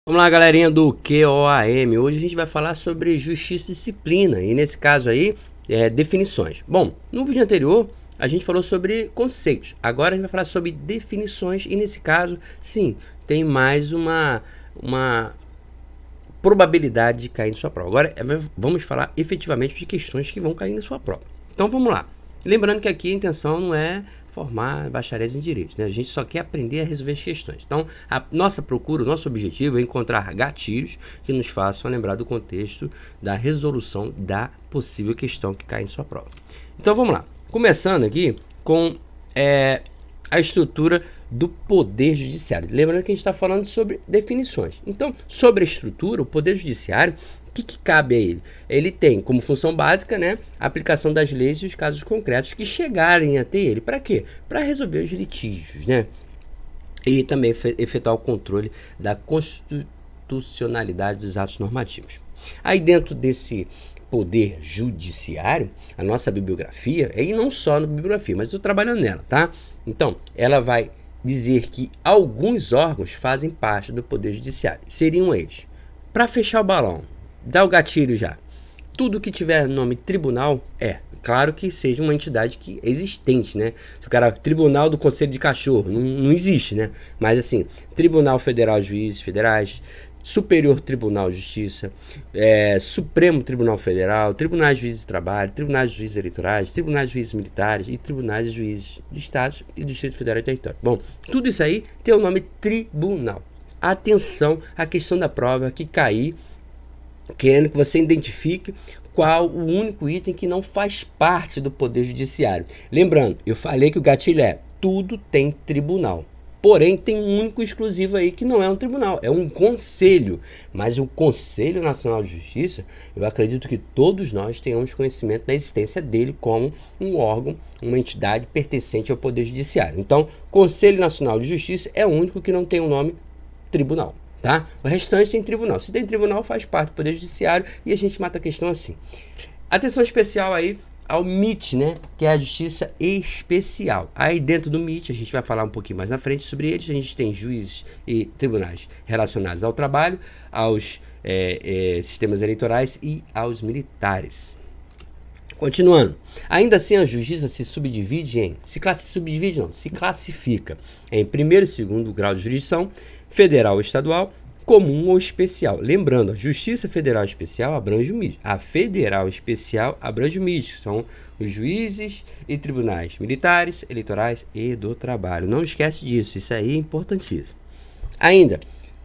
Vamos lá, galerinha do QOAM. Hoje a gente vai falar sobre justiça e disciplina e nesse caso aí, definições. Bom, no vídeo anterior a gente falou sobre conceitos, agora a gente vai falar sobre definições e nesse caso, sim, tem mais uma probabilidade de cair em sua prova. Agora vamos falar efetivamente de questões que vão cair na sua prova. Então vamos lá. Lembrando que aqui a intenção não é formar bacharéis em direito, né? A gente só quer aprender a resolver as questões. Então, a nossa procura, o nosso objetivo é encontrar gatilhos que nos façam lembrar do contexto da resolução da possível questão que cai em sua prova. Então, vamos lá. Começando aqui com a estrutura do Poder Judiciário. Lembrando que a gente está falando sobre definições. Então, sobre a estrutura, o Poder Judiciário, o que cabe a ele? Ele tem como função básica, né, a aplicação das leis e os casos concretos que chegarem até ele. Para quê? Para resolver os litígios, né? E também efetuar o controle da constitucionalidade dos atos normativos. Aí dentro desse Poder Judiciário, a nossa bibliografia, e não só na bibliografia, mas estou trabalhando nela, tá? Então, ela vai dizer que alguns órgãos fazem parte do Poder Judiciário. Seriam eles. Para fechar o balão, dá o gatilho já. Tudo que tiver nome tribunal claro que seja uma entidade que é existente, né? Se o cara, Tribunal do Conselho de Cachorro, não existe, né? Mas assim, Tribunal Federal de Juízes Federais, Superior Tribunal de Justiça, Supremo Tribunal Federal, Tribunais de Juízes de Trabalho, Tribunais de Juízes Eleitorais, Tribunais de Juízes Militares e Tribunais de Juízes de Estados e do Distrito Federal e Território. Bom, tudo isso aí tem o nome tribunal. Atenção à questão da prova que cair, querendo que você identifique qual o único item que não faz parte do Poder Judiciário. Lembrando, eu falei que o gatilho tudo tem tribunal. Porém, tem um único exclusivo aí que não é um tribunal, é um conselho. Mas o Conselho Nacional de Justiça, eu acredito que todos nós tenhamos conhecimento da existência dele como um órgão, uma entidade pertencente ao Poder Judiciário. Então, Conselho Nacional de Justiça é o único que não tem o nome tribunal. Tá? O restante tem tribunal. Se tem tribunal, faz parte do Poder Judiciário e a gente mata a questão assim. Atenção especial aí ao MIT, né? Que é a Justiça Especial. Aí dentro do MIT, a gente vai falar um pouquinho mais na frente sobre eles. A gente tem juízes e tribunais relacionados ao trabalho, aos sistemas eleitorais e aos militares. Continuando, ainda assim a justiça se subdivide se classifica em primeiro e segundo grau de jurisdição, federal ou estadual, comum ou especial. Lembrando, a Justiça Federal Especial abrange o MIT. A Federal Especial abrange o MIT, que são os juízes e tribunais militares, eleitorais e do trabalho. Não esquece disso, isso aí é importantíssimo. Ainda,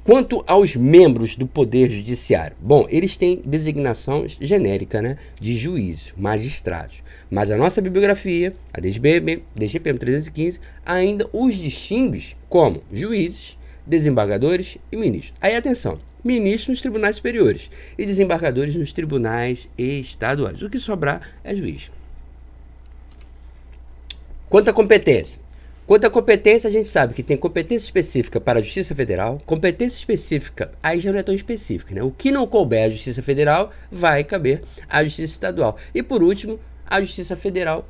quanto aos membros do Poder Judiciário, bom, eles têm designação genérica, né, de juízes, magistrados. Mas a nossa bibliografia, a DGPM 315, ainda os distingue como juízes, desembargadores e ministros. Aí atenção, ministros nos tribunais superiores e desembargadores nos tribunais estaduais. O que sobrar é juiz. Quanto à competência, a gente sabe que tem competência específica para a Justiça Federal, competência específica, aí já não é tão específica, né? O que não couber à Justiça Federal vai caber à Justiça Estadual. E por último, a Justiça Federal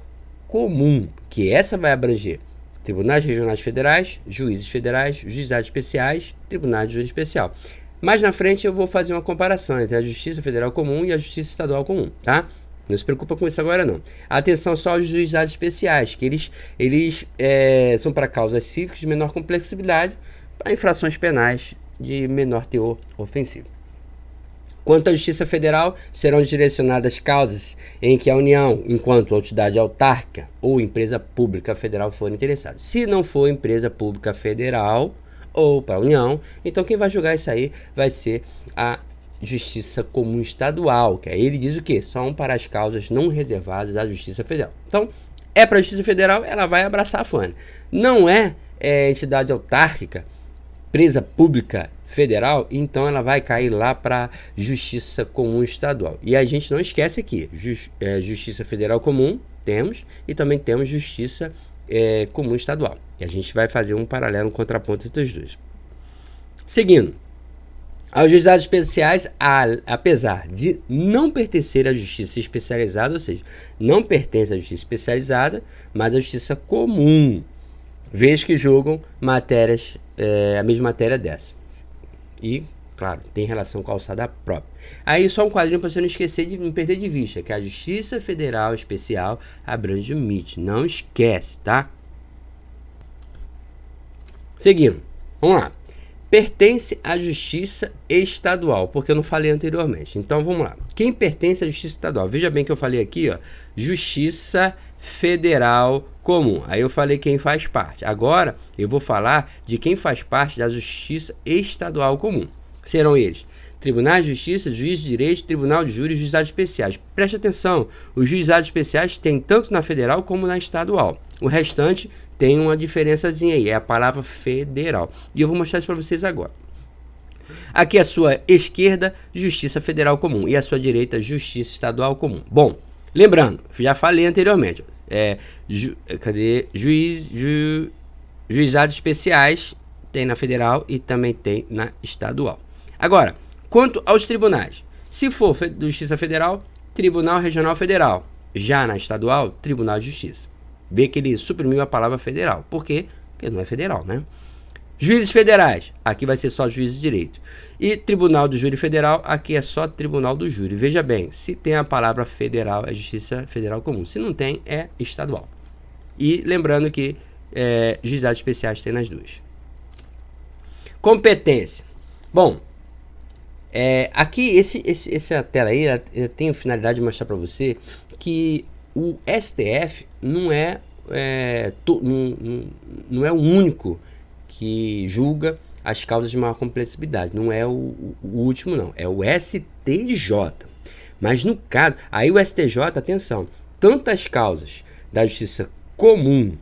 Comum, que essa vai abranger tribunais regionais federais, juízes federais, juizados especiais, tribunais de juízo especial. Mais na frente eu vou fazer uma comparação entre a Justiça Federal Comum e a Justiça Estadual Comum, tá? Não se preocupa com isso agora não. Atenção só aos juizados especiais, que eles são para causas cívicas de menor complexidade, para infrações penais de menor teor ofensivo. Quanto à Justiça Federal, serão direcionadas causas em que a União, enquanto entidade autárquica ou empresa pública federal forem interessadas. Se não for empresa pública federal ou para a União, então quem vai julgar isso aí vai ser a Justiça Comum Estadual, que aí ele diz o quê? São para as causas não reservadas à Justiça Federal. Então, para a Justiça Federal, ela vai abraçar a FANE. Não entidade autárquica, empresa pública federal, então ela vai cair lá para Justiça Comum Estadual. E a gente não esquece aqui, Justiça Federal Comum temos e também temos Justiça Comum Estadual. E a gente vai fazer um paralelo, um contraponto entre os dois. Seguindo, aos juizados especiais, apesar de não pertencer à justiça especializada, ou seja, não pertence à justiça especializada, mas à justiça comum, vez que julgam matérias, a mesma matéria dessa. E Claro, tem relação com a alçada própria. Aí só um quadrinho para você não esquecer de não perder de vista, que a Justiça Federal Especial abrange o MIT. Não esquece, tá? Seguindo, vamos lá. Pertence à Justiça Estadual, porque eu não falei anteriormente. Então vamos lá. Quem pertence à Justiça Estadual? Veja bem que eu falei aqui, ó, Justiça Federal Comum. Aí eu falei quem faz parte. Agora eu vou falar de quem faz parte da Justiça Estadual Comum. Serão eles: Tribunais de Justiça, Juiz de Direito, Tribunal de Júri e Juizados Especiais. Preste atenção, os Juizados Especiais tem tanto na federal como na estadual. O restante tem uma diferençazinha aí, é a palavra federal. E eu vou mostrar isso para vocês agora. Aqui à sua esquerda, Justiça Federal Comum, e à sua direita, Justiça Estadual Comum. Bom, lembrando, já falei anteriormente, Juizados Especiais tem na federal e também tem na estadual. Agora, quanto aos tribunais, se for Justiça Federal, Tribunal Regional Federal. Já na estadual, Tribunal de Justiça. Vê que ele suprimiu a palavra federal. Por quê? Porque não é federal, né? Juízes federais, aqui vai ser só juiz de direito. E Tribunal do Júri Federal, aqui é só Tribunal do Júri. Veja bem, se tem a palavra federal, é Justiça Federal Comum. Se não tem, é estadual. E lembrando que juizados especiais tem nas duas. Competência. Bom, aqui essa tela aí tem a finalidade de mostrar para você que o STF não é o único que julga as causas de maior complexidade. Não é o último, não. É o STJ. Mas no caso, aí o STJ, atenção, tantas causas da justiça comum,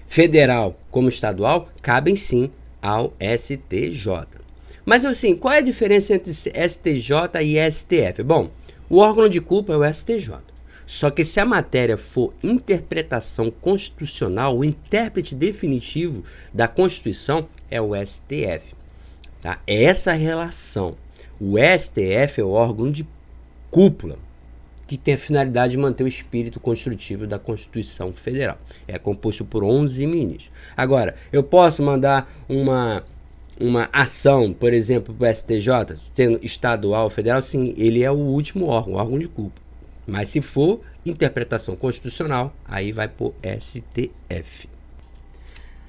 federal como estadual, cabem sim ao STJ. Mas assim, qual é a diferença entre STJ e STF? Bom, o órgão de culpa é o STJ. Só que se a matéria for interpretação constitucional, o intérprete definitivo da Constituição é o STF. Tá? Essa relação. O STF é o órgão de cúpula, que tem a finalidade de manter o espírito construtivo da Constituição Federal. É composto por 11 ministros. Agora, eu posso mandar uma ação, por exemplo, para o STJ, sendo estadual ou federal? Sim, ele é o último órgão, o órgão de culpa. Mas se for interpretação constitucional, aí vai para o STF.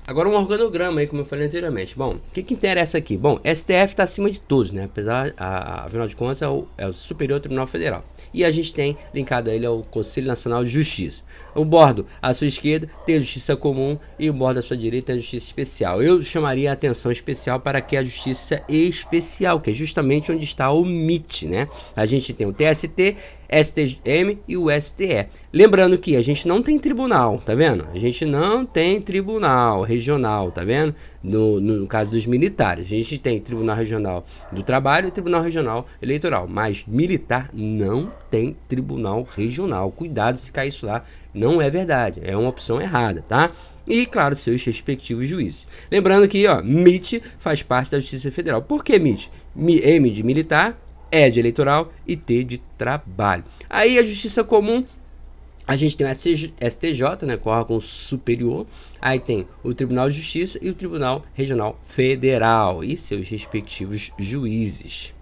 Agora um organograma aí, como eu falei anteriormente. Bom, o que interessa aqui? Bom, STF está acima de todos, né? Apesar, afinal de contas, é o Superior Tribunal Federal. E a gente tem linkado a ele ao Conselho Nacional de Justiça. O bordo à sua esquerda tem a Justiça Comum e o bordo à sua direita é a Justiça Especial. Eu chamaria a atenção especial para que a Justiça Especial, que é justamente onde está o MIT, né? A gente tem o TST, STM e o STE. Lembrando que a gente não tem tribunal, tá vendo? A gente não tem tribunal regional, tá vendo? No caso dos militares, a gente tem Tribunal Regional do Trabalho e Tribunal Regional Eleitoral, mas militar não tem tribunal regional. Cuidado se cair isso lá, não é verdade, é uma opção errada, tá? E, claro, seus respectivos juízes. Lembrando que, ó, MIT faz parte da Justiça Federal. Por que MIT? M de militar, E de eleitoral e T de trabalho. Aí a Justiça Comum, a gente tem o STJ, né, com o órgão superior. Aí tem o Tribunal de Justiça e o Tribunal Regional Federal e seus respectivos juízes.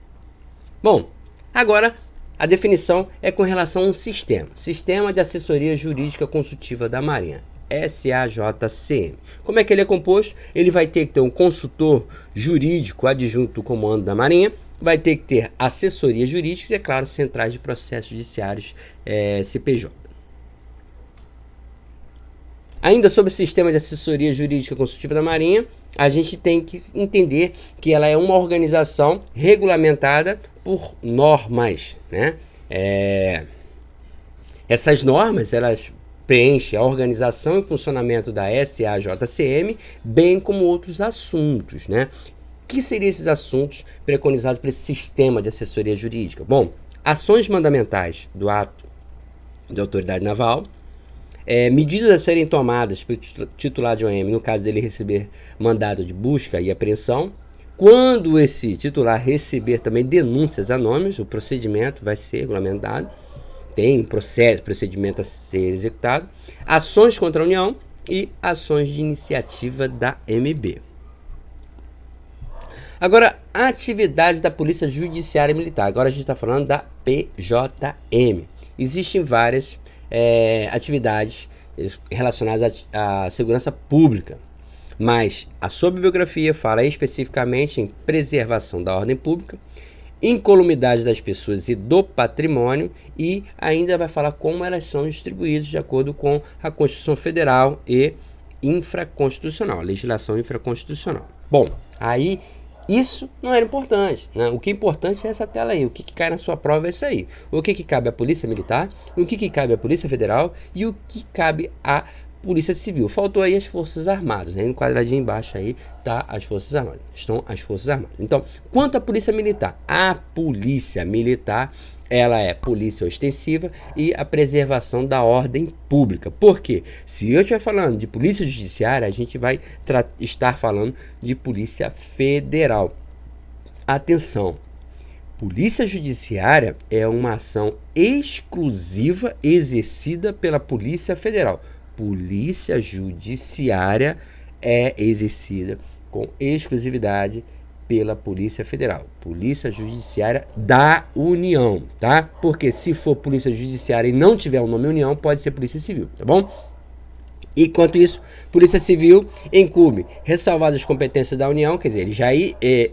Bom, agora a definição é com relação a um Sistema de Assessoria Jurídica Consultiva da Marinha. SAJCM. Como é que ele é composto? Ele vai ter que ter um consultor jurídico adjunto do Comando da Marinha, vai ter que ter assessoria jurídica e, é claro, centrais de processos judiciários, CPJ. Ainda sobre o Sistema de Assessoria Jurídica Consultiva da Marinha, a gente tem que entender que ela é uma organização regulamentada por normas, né? Essas normas, elas preenchem a organização e funcionamento da SAJCM, bem como outros assuntos, né? O que seriam esses assuntos preconizados para esse sistema de assessoria jurídica? Bom, ações mandamentais do ato de autoridade naval, medidas a serem tomadas pelo titular de OM, no caso dele receber mandado de busca e apreensão. Quando esse titular receber também denúncias anônimas, o procedimento vai ser regulamentado, tem procedimento a ser executado, ações contra a União e ações de iniciativa da MB. Agora, a atividade da Polícia Judiciária Militar. Agora a gente está falando da PJM. Existem várias atividades relacionadas à segurança pública, mas a sua bibliografia fala especificamente em preservação da ordem pública, incolumidade das pessoas e do patrimônio, e ainda vai falar como elas são distribuídas de acordo com a Constituição Federal e infraconstitucional, legislação infraconstitucional. Bom, aí isso não era importante, né? O que é importante é essa tela aí. O que cai na sua prova é isso aí. O que cabe à Polícia Militar, o que cabe à Polícia Federal e o que cabe à Polícia Civil. Faltou aí as Forças Armadas, né? No quadradinho embaixo aí tá as Forças Armadas. Estão as Forças Armadas. Então, quanto à Polícia Militar, a Polícia Militar, ela é polícia ostensiva e a preservação da ordem pública. Por quê? Se eu estiver falando de polícia judiciária, a gente vai estar falando de polícia federal. Atenção! Polícia judiciária é uma ação exclusiva exercida pela Polícia Federal. Polícia judiciária é exercida com exclusividade pela Polícia Federal, Polícia Judiciária da União, tá? Porque se for Polícia Judiciária e não tiver o nome União, pode ser Polícia Civil, tá bom? Enquanto isso, Polícia Civil incumbe ressalvadas as competências da União, quer dizer, ele já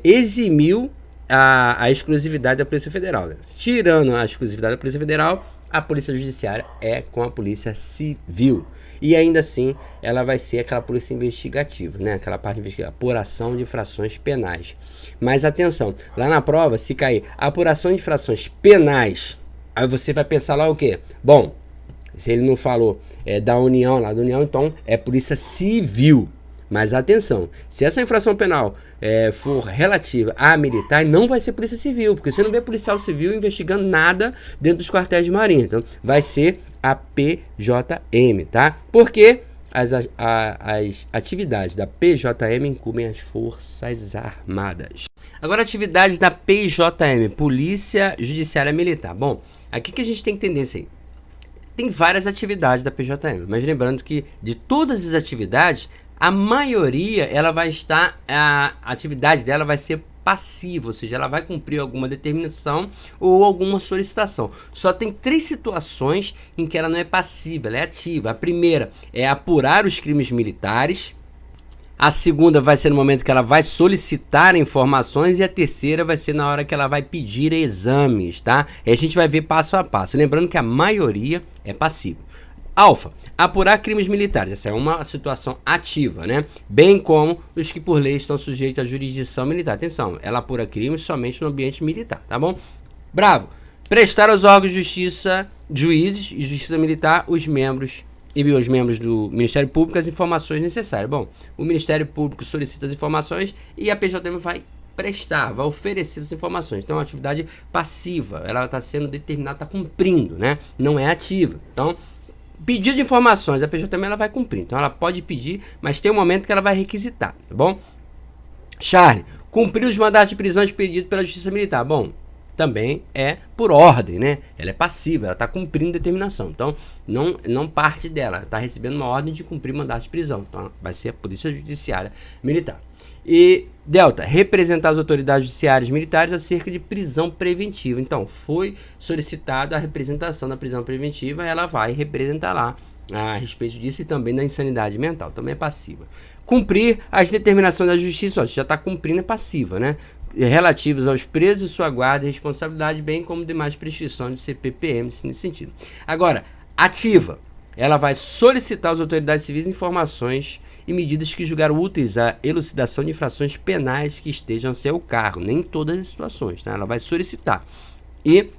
eximiu a exclusividade da Polícia Federal, né? Tirando a exclusividade da Polícia Federal, a Polícia Judiciária é com a Polícia Civil. E ainda assim, ela vai ser aquela polícia investigativa, né? Aquela parte investigativa, apuração de infrações penais. Mas atenção, lá na prova, se cair apuração de infrações penais, aí você vai pensar lá o quê? Bom, se ele não falou da União, lá da União, então é Polícia Civil. Mas atenção, se essa infração penal for relativa a militar, não vai ser Polícia Civil, porque você não vê policial civil investigando nada dentro dos quartéis de marinha. Então, vai ser a PJM, tá? Porque as atividades da PJM incumbem as Forças Armadas. Agora, atividades da PJM, Polícia Judiciária Militar. Bom, aqui que a gente tem que entender isso aí. Tem várias atividades da PJM, mas lembrando que de todas as atividades, a maioria, ela vai estar, a atividade dela vai ser passiva, ou seja, ela vai cumprir alguma determinação ou alguma solicitação. Só tem 3 situações em que ela não é passiva, ela é ativa. A primeira é apurar os crimes militares. A segunda vai ser no momento que ela vai solicitar informações e a terceira vai ser na hora que ela vai pedir exames, tá? E a gente vai ver passo a passo. Lembrando que a maioria é passiva. Alfa, apurar crimes militares. Essa é uma situação ativa, né? Bem como os que por lei estão sujeitos à jurisdição militar. Atenção, ela apura crimes somente no ambiente militar, tá bom? Bravo, prestar aos órgãos de justiça, juízes e justiça militar, os membros do Ministério Público as informações necessárias. Bom, o Ministério Público solicita as informações e a PJM vai prestar, vai oferecer essas informações. Então é uma atividade passiva, ela está sendo determinada, está cumprindo, né? Não é ativa. Então, pedido de informações, a PJM ela vai cumprir. Então ela pode pedir, mas tem um momento que ela vai requisitar, tá bom? Charlie, cumprir os mandatos de prisão expedidos pela Justiça Militar. Bom, também é por ordem, né? Ela é passiva, ela está cumprindo determinação. Então, não parte dela, está recebendo uma ordem de cumprir mandato de prisão. Então, vai ser a Polícia Judiciária Militar. E Delta, representar as autoridades judiciárias militares acerca de prisão preventiva. Então, foi solicitada a representação da prisão preventiva, ela vai representar lá a respeito disso e também da insanidade mental, também é passiva. Cumprir as determinações da justiça, ó, já está cumprindo, é passiva, né? Relativos aos presos, sua guarda e responsabilidade, bem como demais prescrições do CPPM nesse sentido. Agora, ativa, ela vai solicitar às autoridades civis informações e medidas que julgaram úteis à elucidação de infrações penais que estejam a seu cargo, nem em todas as situações, tá? Ela vai solicitar. E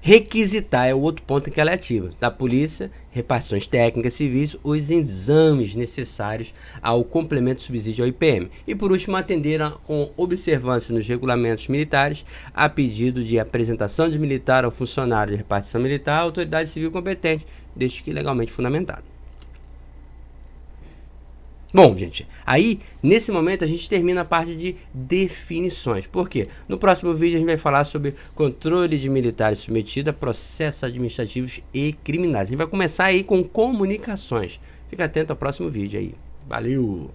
requisitar é o outro ponto em que ela é ativa. Da polícia, repartições técnicas civis, os exames necessários ao complemento subsídio ao IPM. E por último, atender com observância nos regulamentos militares a pedido de apresentação de militar ao funcionário de repartição militar à autoridade civil competente, desde que legalmente fundamentado. Bom, gente, aí, nesse momento, a gente termina a parte de definições. Por quê? No próximo vídeo, a gente vai falar sobre controle de militares submetido a processos administrativos e criminais. A gente vai começar aí com comunicações. Fica atento ao próximo vídeo aí. Valeu!